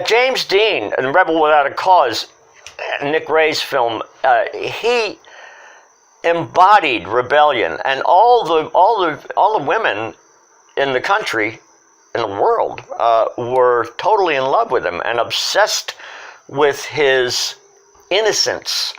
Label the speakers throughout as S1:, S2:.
S1: James Dean in Rebel Without a Cause, Nick Ray's film, he embodied rebellion, and all the women in the country, in the world, were totally in love with him and obsessed with his innocence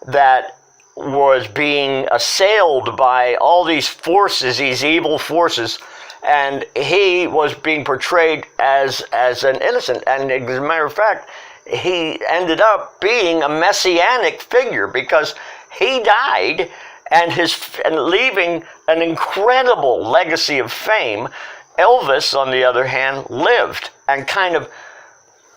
S1: that was being assailed by all these forces, these evil forces, and he was being portrayed as an innocent. And as a matter of fact, he ended up being a messianic figure because he died and leaving an incredible legacy of fame. Elvis, on the other hand, lived and kind of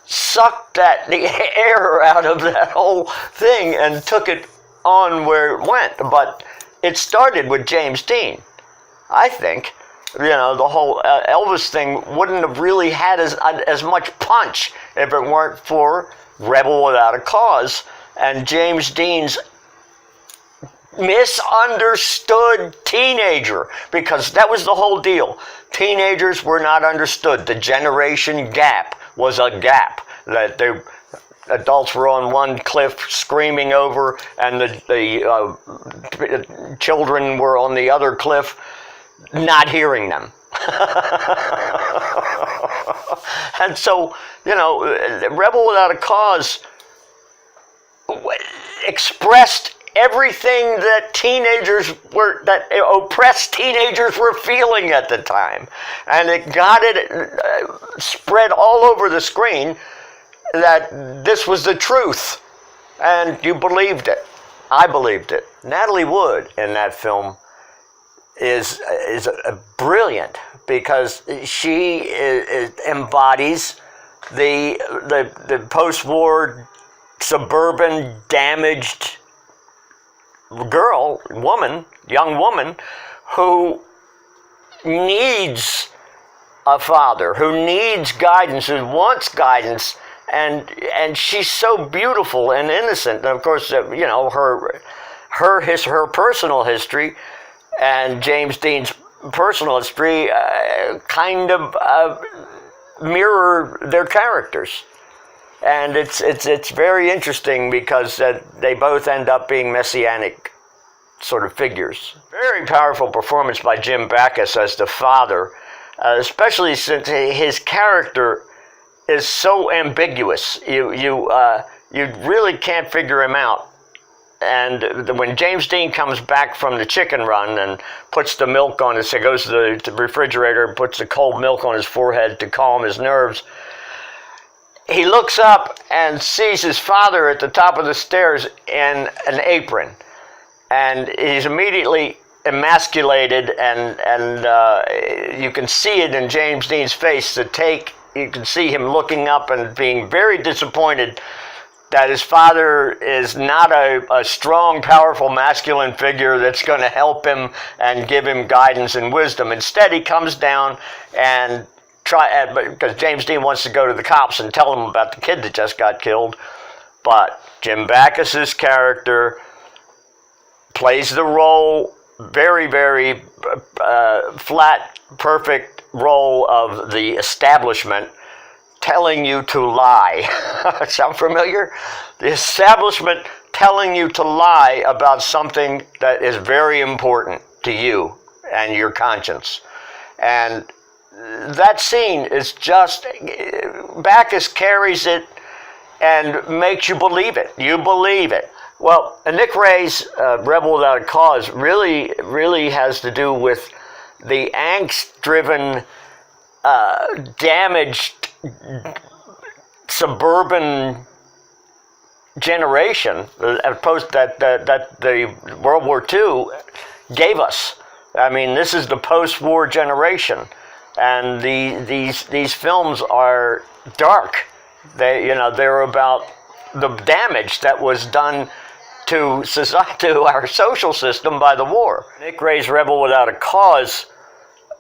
S1: sucked the air out of that whole thing and took it on where it went. But it started with James Dean. I think, the whole Elvis thing wouldn't have really had as much punch if it weren't for Rebel Without a Cause and James Dean's misunderstood teenager, because that was the whole deal. Teenagers were not understood. The generation gap was a gap that the adults were on one cliff screaming over, and the children were on the other cliff not hearing them. And so, Rebel Without a Cause expressed everything that oppressed teenagers were feeling at the time. And it got it spread all over the screen that this was the truth. And you believed it. I believed it. Natalie Wood in that film is brilliant because she embodies the post-war suburban damaged young woman who needs a father, who needs guidance, who wants guidance, and she's so beautiful and innocent. And of course, her personal history and James Dean's personal history kind of mirror their characters. And it's very interesting because they both end up being messianic sort of figures. Very powerful performance by Jim Backus as the father, especially since his character is so ambiguous. You really can't figure him out. And when James Dean comes back from the chicken run and puts the milk on his, goes to the refrigerator and puts the cold milk on his forehead to calm his nerves, he looks up and sees his father at the top of the stairs in an apron. And he's immediately emasculated, and you can see it in James Dean's face. You can see him looking up and being very disappointed that his father is not a strong, powerful, masculine figure that's going to help him and give him guidance and wisdom. Instead, he comes down and because James Dean wants to go to the cops and tell them about the kid that just got killed. But Jim Backus's character plays the role, very, very flat, perfect role of the establishment telling you to lie. Sound familiar? The establishment telling you to lie about something that is very important to you and your conscience. And that scene is just, Backus carries it and makes you believe it. You believe it. Well, Nick Ray's Rebel Without a Cause really has to do with the angst-driven, damaged suburban generation that the World War II gave us. I mean, this is the post-war generation, and these films are dark. They're about the damage that was done to society, to our social system by the war. Nick Ray's Rebel Without a Cause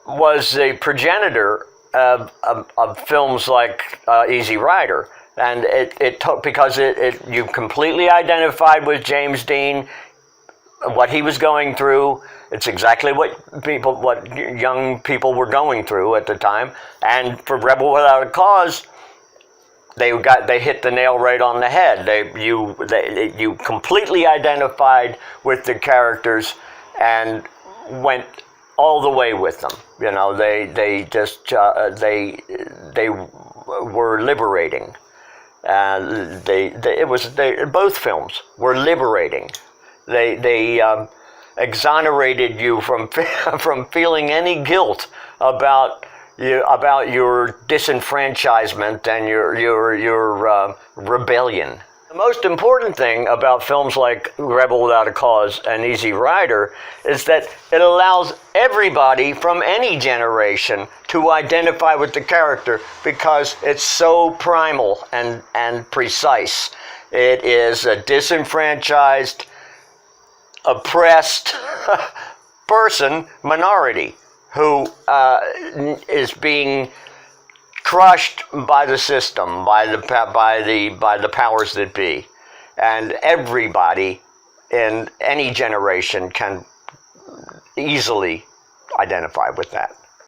S1: was the progenitor of films like Easy Rider, and because you completely identified with James Dean, what he was going through. It's exactly what young people were going through at the time. And for Rebel Without a Cause, they hit the nail right on the head. You completely identified with the characters and went all the way with them. You know, they were liberating. Both films were liberating. They exonerated you from from feeling any guilt about your disenfranchisement and your rebellion. The most important thing about films like Rebel Without a Cause and Easy Rider is that it allows everybody from any generation to identify with the character because it's so primal and precise. It is a disenfranchised, oppressed minority who is being crushed by the system, by the powers that be, and everybody in any generation can easily identify with that.